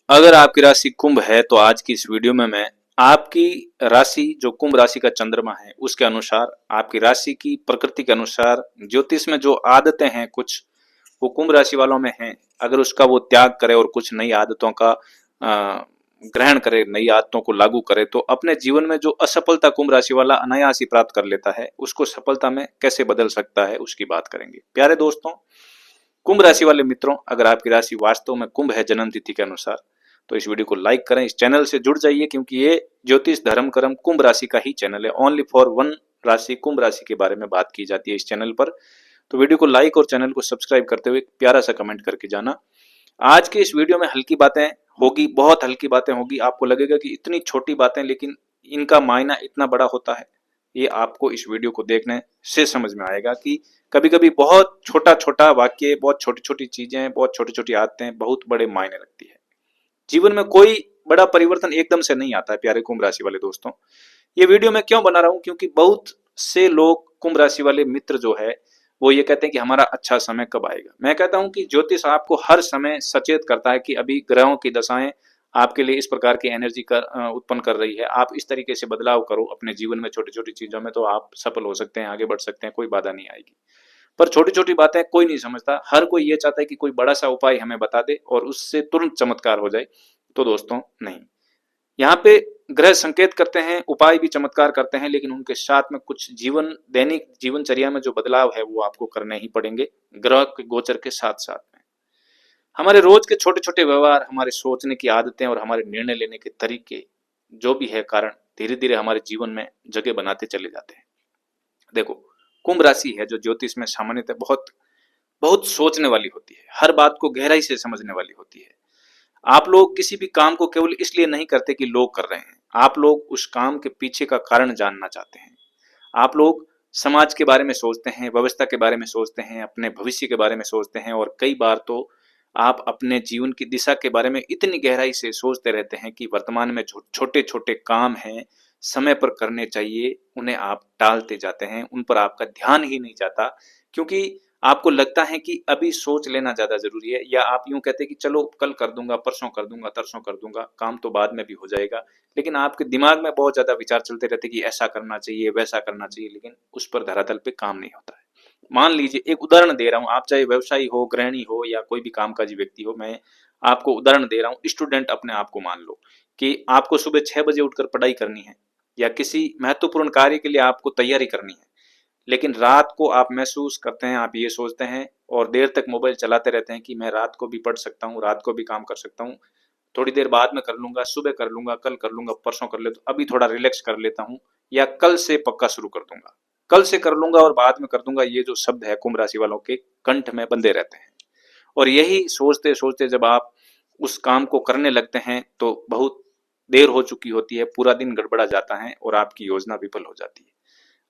अगर आपकी राशि कुंभ है तो आज की इस वीडियो में मैं आपकी राशि जो कुंभ राशि का चंद्रमा है उसके अनुसार आपकी राशि की प्रकृति के अनुसार ज्योतिष में जो आदतें हैं कुछ वो कुंभ राशि वालों में हैं, अगर उसका वो त्याग करे और कुछ नई आदतों का ग्रहण करे, नई आदतों को लागू करे तो अपने जीवन में जो असफलता कुंभ राशि वाला अनायास ही प्राप्त कर लेता है उसको सफलता में कैसे बदल सकता है उसकी बात करेंगे। प्यारे दोस्तों, कुंभ राशि वाले मित्रों, अगर आपकी राशि वास्तव में कुंभ है जन्म तिथि के अनुसार तो इस वीडियो को लाइक करें, इस चैनल से जुड़ जाइए क्योंकि ये ज्योतिष धर्म कर्म कुंभ राशि का ही चैनल है। ओनली फॉर वन राशि कुंभ राशि के बारे में बात की जाती है इस चैनल पर। तो वीडियो को लाइक और चैनल को सब्सक्राइब करते हुए प्यारा सा कमेंट करके जाना। आज के इस वीडियो में हल्की बातें होगी, बहुत हल्की बातें होगी। आपको लगेगा कि इतनी छोटी बातें लेकिन इनका मायना इतना बड़ा होता है। ये आपको इस वीडियो को देखने से समझ में आएगा कि कभी कभी बहुत छोटा छोटा वाक्य, बहुत छोटी छोटी चीजें, बहुत छोटी छोटी आदतें बहुत बड़े मायने रखती है। जीवन में कोई बड़ा परिवर्तन एकदम से नहीं आता है। प्यारे कुंभ राशि वाले दोस्तों, ये वीडियो मैं क्यों बना रहा हूं, क्योंकि बहुत से लोग कुंभ राशि वाले मित्र जो है वो ये कहते हैं कि हमारा अच्छा समय कब आएगा। मैं कहता हूं कि ज्योतिष आपको हर समय सचेत करता है कि अभी ग्रहों की दशाएं आपके लिए इस प्रकार की एनर्जी उत्पन्न कर रही है, आप इस तरीके से बदलाव करो अपने जीवन में छोटी छोटी चीजों में तो आप सफल हो सकते हैं, आगे बढ़ सकते हैं, कोई बाधा नहीं आएगी। पर छोटी छोटी बातें कोई नहीं समझता, हर कोई ये चाहता है कि कोई बड़ा सा उपाय हमें बता दे और उससे तुरंत चमत्कार हो जाए। तो दोस्तों नहीं, यहाँ पे ग्रह संकेत करते हैं, उपाय भी चमत्कार करते हैं, लेकिन उनके साथ में कुछ दैनिक जीवनचर्या में जो बदलाव है वो आपको करने ही पड़ेंगे ग्रह के गोचर के साथ साथ में। हमारे रोज के छोटे छोटे व्यवहार, हमारे सोचने की आदतें और हमारे निर्णय लेने के तरीके जो भी है कारण धीरे धीरे हमारे जीवन में जगह बनाते चले जाते हैं। देखो, कुंभ राशि है जो ज्योतिष में सामान्यतः बहुत बहुत सोचने वाली होती है, हर बात को गहराई से समझने वाली होती है। आप लोग किसी भी काम को केवल इसलिए नहीं करते कि लोग कर रहे हैं, आप लोग उस काम के पीछे का कारण जानना चाहते हैं। आप लोग समाज के बारे में सोचते हैं, व्यवस्था के बारे में सोचते हैं, अपने भविष्य के बारे में सोचते हैं और कई बार तो आप अपने जीवन की दिशा के बारे में इतनी गहराई से सोचते रहते हैं कि वर्तमान में जो छोटे छोटे काम हैं समय पर करने चाहिए उन्हें आप टालते जाते हैं, उन पर आपका ध्यान ही नहीं जाता क्योंकि आपको लगता है कि अभी सोच लेना ज्यादा जरूरी है, या आप यूं कहते हैं कि चलो कल कर दूंगा, परसों कर दूंगा, तरसों कर दूंगा, काम तो बाद में भी हो जाएगा। लेकिन आपके दिमाग में बहुत ज्यादा विचार चलते रहते कि ऐसा करना चाहिए, वैसा करना चाहिए, लेकिन उस पर धरातल पे काम नहीं होता है। मान लीजिए, एक उदाहरण दे रहा हूं, आप चाहे व्यवसायी हो, गृहिणी हो या कोई भी कामकाजी व्यक्ति हो, मैं आपको उदाहरण दे रहा हूं। स्टूडेंट अपने आप को मान लो कि आपको सुबह 6 बजे उठकर पढ़ाई करनी है या किसी महत्वपूर्ण कार्य के लिए आपको तैयारी करनी है, लेकिन रात को आप महसूस करते हैं, आप ये सोचते हैं और देर तक मोबाइल चलाते रहते हैं कि मैं रात को भी पढ़ सकता हूँ, रात को भी काम कर सकता हूँ, थोड़ी देर बाद में कर लूंगा, सुबह कर लूंगा, कल कर लूंगा, परसों कर लेता हूँ, अभी थोड़ा रिलैक्स कर लेता हूँ, या कल से पक्का शुरू कर दूंगा, कल से कर लूंगा और बाद में कर दूंगा। ये जो शब्द है कुंभ राशि वालों के कंठ में बंधे रहते हैं और यही सोचते सोचते जब आप उस काम को करने लगते हैं तो बहुत देर हो चुकी होती है, पूरा दिन गड़बड़ा जाता है और आपकी योजना विफल हो जाती है।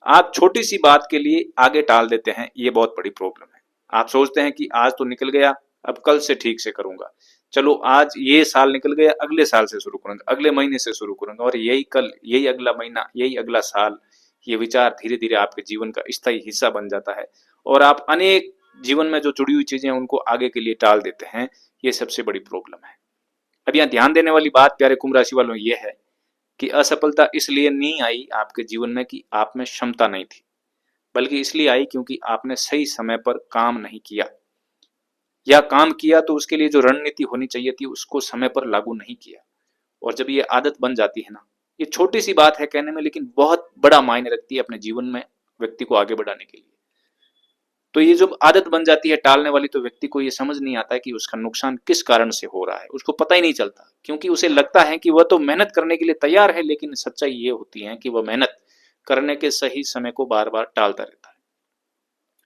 आप छोटी सी बात के लिए आगे टाल देते हैं, ये बहुत बड़ी प्रॉब्लम है। आप सोचते हैं कि आज तो निकल गया, अब कल से ठीक से करूंगा, चलो आज ये साल निकल गया, अगले साल से शुरू करूंगा, अगले महीने से शुरू करूंगा, और यही कल, यही अगला महीना, यही अगला साल, ये विचार धीरे धीरे आपके जीवन का स्थायी हिस्सा बन जाता है और आप अनेक जीवन में जो जुड़ी हुई चीजें हैं उनको आगे के लिए टाल देते हैं। ये सबसे बड़ी प्रॉब्लम है। अब यहाँ ध्यान देने वाली बात प्यारे कुंभ राशि वालों ये है कि असफलता इसलिए नहीं आई आपके जीवन में कि आप में क्षमता नहीं थी, बल्कि इसलिए आई क्योंकि आपने सही समय पर काम नहीं किया, या काम किया तो उसके लिए जो रणनीति होनी चाहिए थी उसको समय पर लागू नहीं किया। और जब ये आदत बन जाती है ना, ये छोटी सी बात है कहने में लेकिन बहुत बड़ा मायने रखती है अपने जीवन में व्यक्ति को आगे बढ़ाने के लिए। तो ये जो आदत बन जाती है टालने वाली, तो व्यक्ति को ये समझ नहीं आता है कि उसका नुकसान किस कारण से हो रहा है, उसको पता ही नहीं चलता क्योंकि उसे लगता है कि वह तो मेहनत करने के लिए तैयार है, लेकिन सच्चाई ये होती है कि वह मेहनत करने के सही समय को बार बार टालता रहता है।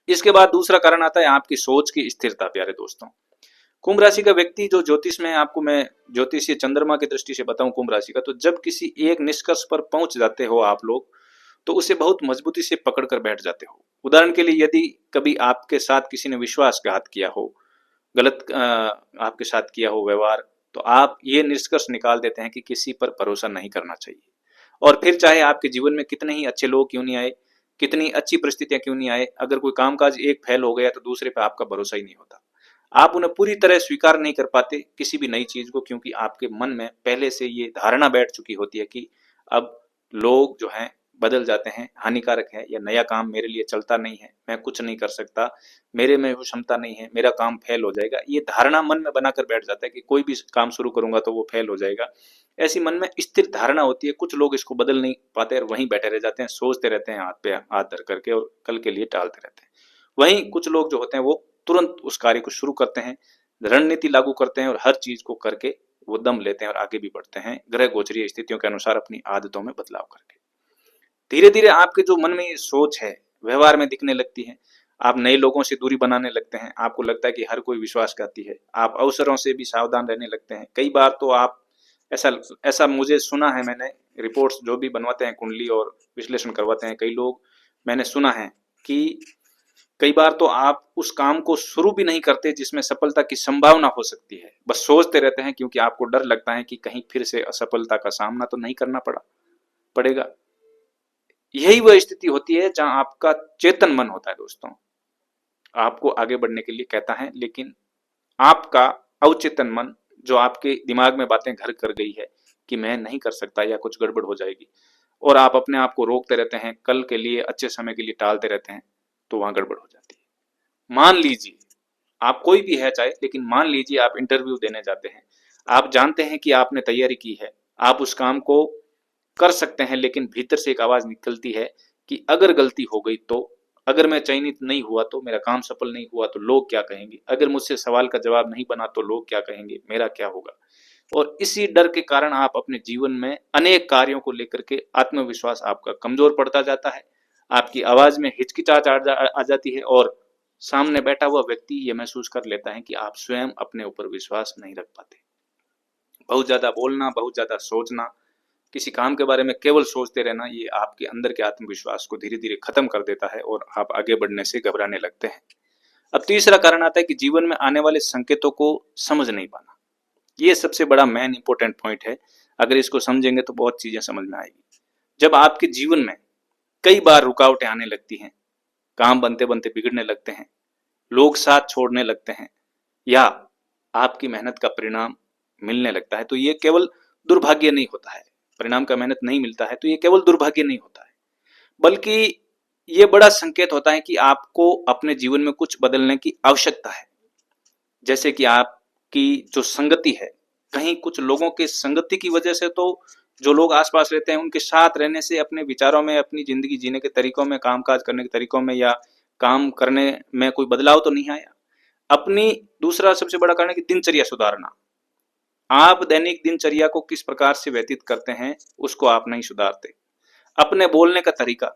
इसके बाद दूसरा कारण आता है आपकी सोच की स्थिरता। प्यारे दोस्तों, कुंभ राशि का व्यक्ति जो ज्योतिष में आपको मैं ज्योतिषीय चंद्रमा की दृष्टि से बताऊं कुंभ राशि का, तो जब किसी एक निष्कर्ष पर पहुंच जाते हो आप लोग तो उसे बहुत मजबूती से पकड़ कर बैठ जाते हो। उदाहरण के लिए, यदि कभी आपके साथ किसी ने विश्वासघात किया हो, गलत आपके साथ किया हो व्यवहार, तो आप ये निष्कर्ष निकाल देते हैं कि किसी पर भरोसा नहीं करना चाहिए। और फिर चाहे आपके जीवन में कितने ही अच्छे लोग क्यों नहीं आए, कितनी अच्छी परिस्थितियां क्यों नहीं आए, अगर कोई कामकाज एक फेल हो गया तो दूसरे पे आपका भरोसा ही नहीं होता। आप उन्हें पूरी तरह स्वीकार नहीं कर पाते किसी भी नई चीज को, क्योंकि आपके मन में पहले से ये धारणा बैठ चुकी होती है कि अब लोग जो हैं बदल जाते हैं, हानिकारक है, या नया काम मेरे लिए चलता नहीं है, मैं कुछ नहीं कर सकता, मेरे में वो क्षमता नहीं है, मेरा काम फेल हो जाएगा। ये धारणा मन में बनाकर बैठ जाता है कि कोई भी काम शुरू करूंगा तो वो फेल हो जाएगा। ऐसी मन में स्थिर धारणा होती है। कुछ लोग इसको बदल नहीं पाते और वहीं बैठे रह जाते हैं, सोचते रहते हैं हाथ पे हाथ धर करके और कल के लिए टालते रहते हैं। वहीं कुछ लोग जो होते हैं वो तुरंत उस कार्य को शुरू करते हैं, रणनीति लागू करते हैं और हर चीज को करके वो दम लेते हैं और आगे भी बढ़ते हैं, ग्रह गोचरीय स्थितियों के अनुसार अपनी आदतों में बदलाव करके। धीरे धीरे आपके जो मन में ये सोच है व्यवहार में दिखने लगती है। आप नए लोगों से दूरी बनाने लगते हैं, आपको लगता है कि हर कोई विश्वासघाती है, आप अवसरों से भी सावधान रहने लगते हैं। कई बार तो आप ऐसा ऐसा मुझे सुना है, मैंने रिपोर्ट्स जो भी बनवाते हैं कुंडली और विश्लेषण करवाते हैं कई लोग, मैंने सुना है कि कई बार तो आप उस काम को शुरू भी नहीं करते जिसमें सफलता की संभावना हो सकती है, बस सोचते रहते हैं क्योंकि आपको डर लगता है कि कहीं फिर से असफलता का सामना तो नहीं करना पड़ेगा। यही वह स्थिति होती है जहां आपका चेतन मन होता है दोस्तों, आपको आगे बढ़ने के लिए कहता है, लेकिन आपका अवचेतन मन जो आपके दिमाग में बातें घर कर गई है कि मैं नहीं कर सकता या कुछ गड़बड़ हो जाएगी, और आप अपने आप को रोकते रहते हैं, कल के लिए अच्छे समय के लिए टालते रहते हैं, तो वहां गड़बड़ हो जाती है। मान लीजिए आप कोई भी है चाहे, लेकिन मान लीजिए आप इंटरव्यू देने जाते हैं, आप जानते हैं कि आपने तैयारी की है, आप उस काम को कर सकते हैं, लेकिन भीतर से एक आवाज निकलती है कि अगर गलती हो गई तो, अगर मैं चयनित नहीं हुआ तो, मेरा काम सफल नहीं हुआ तो लोग क्या कहेंगे, अगर मुझसे सवाल का जवाब नहीं बना तो लोग क्या कहेंगे, मेरा क्या होगा। और इसी डर के कारण आप अपने जीवन में अनेक कार्यों को लेकर के आत्मविश्वास आपका कमजोर पड़ता जाता है, आपकी आवाज में हिचकिचाहट आ जाती है, और सामने बैठा हुआ व्यक्ति ये महसूस कर लेता है कि आप स्वयं अपने ऊपर विश्वास नहीं रख पाते। बहुत ज्यादा बोलना, बहुत ज्यादा सोचना, किसी काम के बारे में केवल सोचते रहना, ये आपके अंदर के आत्मविश्वास को धीरे धीरे खत्म कर देता है और आप आगे बढ़ने से घबराने लगते हैं। अब तीसरा कारण आता है कि जीवन में आने वाले संकेतों को समझ नहीं पाना। ये सबसे बड़ा मेन इंपॉर्टेंट पॉइंट है, अगर इसको समझेंगे तो बहुत चीजें समझ में आएगी। जब आपके जीवन में कई बार रुकावटें आने लगती हैं, काम बनते बनते बिगड़ने लगते हैं, लोग साथ छोड़ने लगते हैं, या आपकी मेहनत का परिणाम मिलने लगता है, तो ये केवल दुर्भाग्य नहीं होता है। परिणाम का मेहनत नहीं मिलता है तो ये केवल दुर्भाग्य नहीं होता है, बल्कि ये बड़ा संकेत होता है कि आपको अपने जीवन में कुछ बदलने की आवश्यकता है। जैसे कि आपकी जो संगति है, कहीं कुछ लोगों के संगति की वजह से, तो जो लोग आसपास रहते हैं उनके साथ रहने से अपने विचारों में, अपनी जिंदगी जीने के तरीकों में, कामकाज करने के तरीकों में या काम करने में कोई बदलाव तो नहीं आया। अपनी दूसरा सबसे बड़ा कारण है कि दिनचर्या सुधारना। आप दैनिक दिनचर्या को किस प्रकार से व्यतीत करते हैं उसको आप नहीं सुधारते। अपने बोलने का तरीका,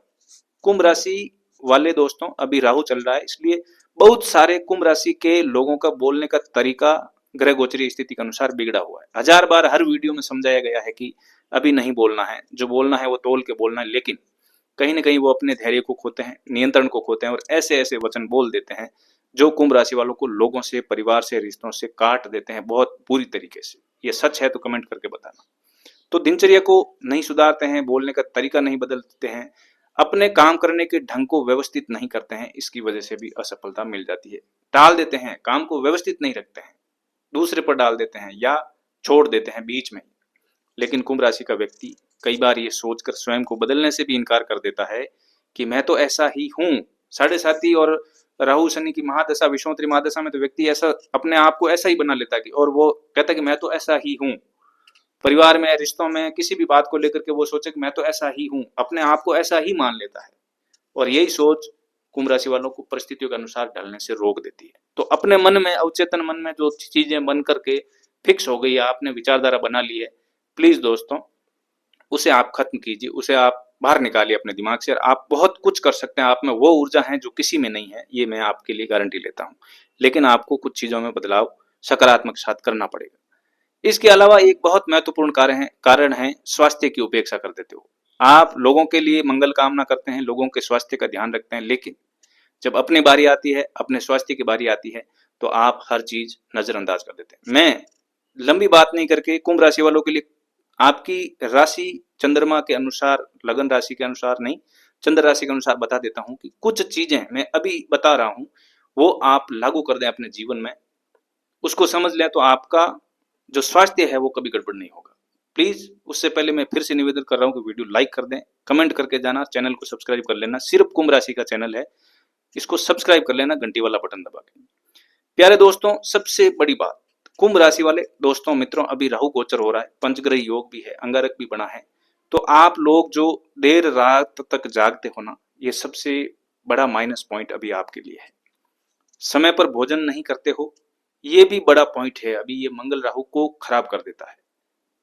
कुंभ राशि वाले दोस्तों अभी राहु चल रहा है, इसलिए बहुत सारे कुंभ राशि के लोगों का बोलने का तरीका ग्रह गोचरीय स्थिति के अनुसार बिगड़ा हुआ है। हजार बार हर वीडियो में समझाया गया है कि अभी नहीं बोलना है, जो बोलना है वो तोल के बोलना है, लेकिन कहीं ना कहीं वो अपने धैर्य को खोते हैं, नियंत्रण को खोते हैं और ऐसे ऐसे वचन बोल देते हैं जो कुंभ राशि वालों को लोगों से, परिवार से, रिश्तों से काट देते हैं बहुत बुरी तरीके से। ये सच है तो कमेंट करके बताना। तो दिनचर्या को नहीं सुधारते हैं, बोलने का तरीका नहीं बदलते हैं, अपने काम करने के ढंग को व्यवस्थित नहीं करते हैं, इसकी वजह से भी असफलता मिल जाती है। टाल देते हैं, काम को व्यवस्थित नहीं रखते हैं, दूसरे पर डाल देते हैं या छोड़ देते हैं बीच में। लेकिन कुंभ राशि का व्यक्ति कई बार ये सोचकर स्वयं को बदलने से भी इनकार कर देता है कि मैं तो ऐसा ही हूं। साढ़े साथी और राहु शनि की महादशा, विषमोत्तरी महादशा में तो व्यक्ति ऐसा अपने आप को ऐसा ही बना लेता है और वो कहता है कि मैं तो ऐसा ही हूं। परिवार में, रिश्तों में, किसी भी बात को लेकर के वो सोचे कि मैं तो ऐसा ही हूं, अपने आप को ऐसा ही मान लेता है। और यही सोच कुंभ राशि वालों को परिस्थितियों के अनुसार ढलने से रोक देती है। तो अपने मन में, अवचेतन मन में जो चीजें बन करके फिक्स हो गई है, आपने विचारधारा बना ली है, प्लीज दोस्तों उसे आप खत्म कीजिए, उसे आप बाहर निकालिए अपने दिमाग से। और आप बहुत कुछ कर सकते हैं, आप में वो ऊर्जा है जो किसी में नहीं है, ये मैं आपके लिए गारंटी लेता हूं। लेकिन आपको कुछ चीजों में बदलाव सकारात्मक साथ करना पड़ेगा। इसके अलावा एक बहुत महत्वपूर्ण कारण है स्वास्थ्य की उपेक्षा कर देते हो। आप लोगों के लिए मंगल कामना करते हैं, लोगों के स्वास्थ्य का ध्यान रखते हैं, लेकिन जब अपनी बारी आती है, अपने स्वास्थ्य की बारी आती है, तो आप हर चीज नजरअंदाज कर देते हैं। मैं लंबी बात नहीं करके कुंभ राशि वालों के लिए आपकी राशि चंद्रमा के अनुसार, लगन राशि के अनुसार नहीं, चंद्र राशि के अनुसार बता देता हूं कि कुछ चीजें मैं अभी बता रहा हूं वो आप लागू कर दें अपने जीवन में, उसको समझ लें तो आपका जो स्वास्थ्य है वो कभी गड़बड़ नहीं होगा। प्लीज उससे पहले मैं फिर से निवेदन कर रहा हूँ कि वीडियो लाइक कर दें, कमेंट करके जाना, चैनल को सब्सक्राइब कर लेना। सिर्फ कुंभ राशि का चैनल है, इसको सब्सक्राइब कर लेना घंटी वाला बटन दबा के। प्यारे दोस्तों, सबसे बड़ी बात, कुंभ राशि वाले दोस्तों मित्रों, अभी राहु गोचर हो रहा है, पंचग्रह योग भी है, अंगारक भी बना है। तो आप लोग जो देर रात तक जागते हो ना, ये सबसे बड़ा माइनस पॉइंट अभी आपके लिए है। समय पर भोजन नहीं करते हो, ये भी बड़ा पॉइंट है। अभी ये मंगल राहु को खराब कर देता है।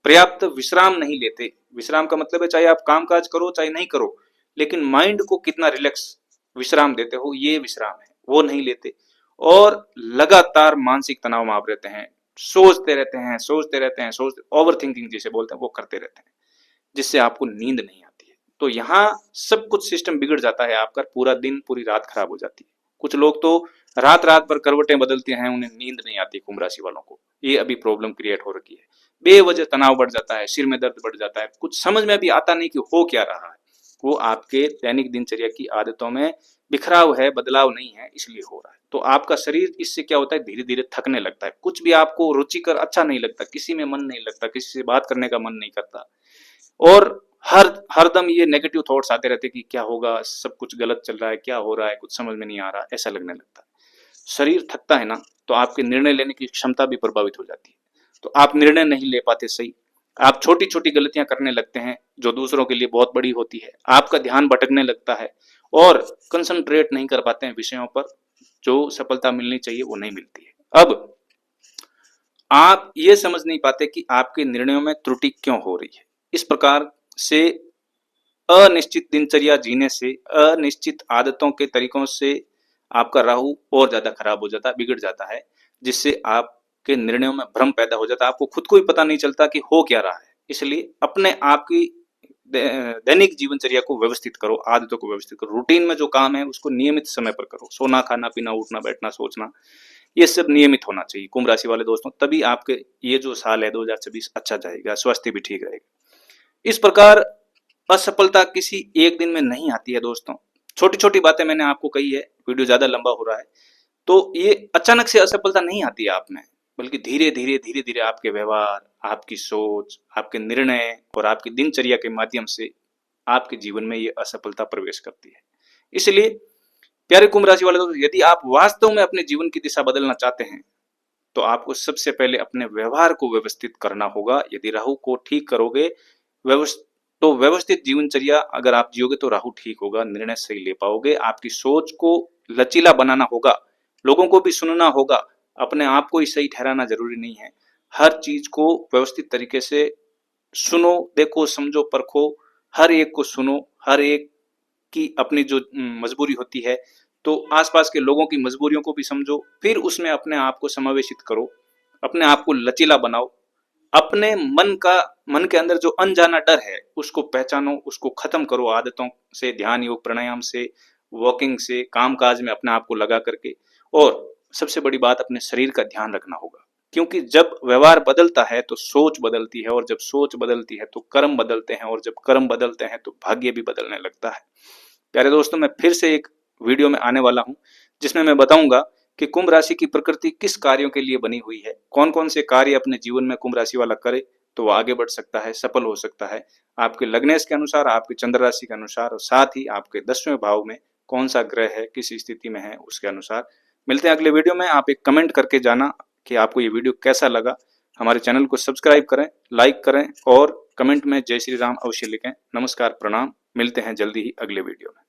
पर्याप्त विश्राम नहीं लेते। विश्राम का मतलब है चाहे आप काम काज करो चाहे नहीं करो, लेकिन माइंड को कितना रिलैक्स विश्राम देते हो, ये विश्राम है, वो नहीं लेते। और लगातार मानसिक तनाव में आप रहते हैं, सोचते रहते हैं, ओवर थिंकिंग जिसे बोलते हैं वो करते रहते हैं, जिससे आपको नींद नहीं आती है। तो यहाँ सब कुछ सिस्टम बिगड़ जाता है आपका, पूरा दिन पूरी रात खराब हो जाती है। कुछ लोग तो रात रात भर करवटें बदलते हैं, उन्हें नींद नहीं आती। कुंभ राशि वालों को ये अभी प्रॉब्लम क्रिएट हो रखी है। बेवजह तनाव बढ़ जाता है, सिर में दर्द बढ़ जाता है, कुछ समझ में भी आता नहीं कि हो क्या रहा है। वो आपके दैनिक दिनचर्या की आदतों में बिखराव है, बदलाव नहीं है, इसलिए हो रहा है। तो आपका शरीर इससे क्या होता है, धीरे धीरे थकने लगता है। कुछ भी आपको रुचिकर अच्छा नहीं लगता, किसी में मन नहीं लगता, किसी से बात करने का मन नहीं करता, और हरदम ये नेगेटिव थॉट्स आते रहते कि क्या होगा, सब कुछ गलत चल रहा है, क्या हो रहा है, कुछ समझ में नहीं आ रहा, ऐसा लगने लगता है। शरीर थकता है ना, तो आपके निर्णय लेने की क्षमता भी प्रभावित हो जाती है। तो आप निर्णय नहीं ले पाते सही, आप छोटी छोटी गलतियां करने लगते हैं जो दूसरों के लिए बहुत बड़ी होती है। आपका ध्यान भटकने लगता है और कंसंट्रेट नहीं कर पाते हैं विषयों पर, जो सफलता मिलनी चाहिए वो नहीं मिलती है। अब आप ये समझ नहीं पाते कि आपके निर्णयों में त्रुटि क्यों हो रही है। इस प्रकार से अनिश्चित दिनचर्या जीने से, अनिश्चित आदतों के तरीकों से आपका राहु और ज्यादा खराब हो जाता है, बिगड़ जाता है, जिससे आपके निर्णयों में भ्रम पैदा हो जाता है। आपको खुद को ही पता नहीं चलता कि हो क्या रहा है। इसलिए अपने आप की दैनिक जीवनचर्या को व्यवस्थित करो, आदतों को व्यवस्थित करो। रूटीन में जो काम है उसको नियमित समय पर करो। सोना, खाना, पीना, उठना, बैठना, सोचना, ये सब नियमित होना चाहिए कुंभ राशि वाले दोस्तों। तभी आपके ये जो साल है 2026 अच्छा जाएगा, स्वास्थ्य भी ठीक रहेगा। इस प्रकार असफलता किसी एक दिन में नहीं आती है दोस्तों। छोटी छोटी बातें मैंने आपको कही है, वीडियो ज्यादा लंबा हो रहा है, तो ये अचानक से असफलता नहीं आती है आप में, बल्कि धीरे धीरे आपके व्यवहार, आपकी सोच, आपके निर्णय और आपकी दिनचर्या के माध्यम से आपके जीवन में ये असफलता प्रवेश करती है। इसलिए प्यारे कुंभ राशि वाले दोस्तों, यदि आप वास्तव में अपने जीवन की दिशा बदलना चाहते हैं तो आपको सबसे पहले अपने व्यवहार को व्यवस्थित करना होगा। यदि राहु को ठीक करोगे, तो व्यवस्थित जीवनचर्या अगर आप जियोगे तो राहु ठीक होगा, निर्णय सही ले पाओगे। आपकी सोच को लचीला बनाना होगा, लोगों को भी सुनना होगा, अपने आप को ही सही ठहराना जरूरी नहीं है। हर चीज को व्यवस्थित तरीके से सुनो, देखो, समझो, परखो, हर एक को सुनो, हर एक की अपनी जो मजबूरी होती है, तो आसपास के लोगों की मजबूरियों को भी समझो, फिर उसमें अपने आप को समावेशित करो, अपने आप को लचीला बनाओ। अपने मन के अंदर जो अनजाना डर है उसको पहचानो, उसको खत्म करो आदतों से, ध्यान योग प्राणायाम से, वॉकिंग से, काम काज में अपने आप को लगा करके। और सबसे बड़ी बात, अपने शरीर का ध्यान रखना होगा, क्योंकि जब व्यवहार बदलता है तो सोच बदलती है, और जब सोच बदलती है तो कर्म बदलते हैं, और जब कर्म बदलते हैं तो भाग्य भी बदलने लगता है। प्यारे दोस्तों, मैं फिर से एक वीडियो में आने वाला हूं जिसमें मैं बताऊंगा कि कुंभ राशि की प्रकृति किस कार्यों के लिए बनी हुई है, कौन कौन से कार्य अपने जीवन में कुंभ राशि वाला करे तो वो आगे बढ़ सकता है, सफल हो सकता है, आपके लग्नेश के अनुसार, आपके चंद्र राशि के अनुसार, और साथ ही आपके 10वें भाव में कौन सा ग्रह है, किस स्थिति में है, उसके अनुसार। मिलते हैं अगले वीडियो में। आप एक कमेंट करके जाना कि आपको ये वीडियो कैसा लगा। हमारे चैनल को सब्सक्राइब करें, लाइक करें, और कमेंट में जय श्री राम अवश्य लिखें। नमस्कार, प्रणाम, मिलते हैं जल्दी ही अगले वीडियो में।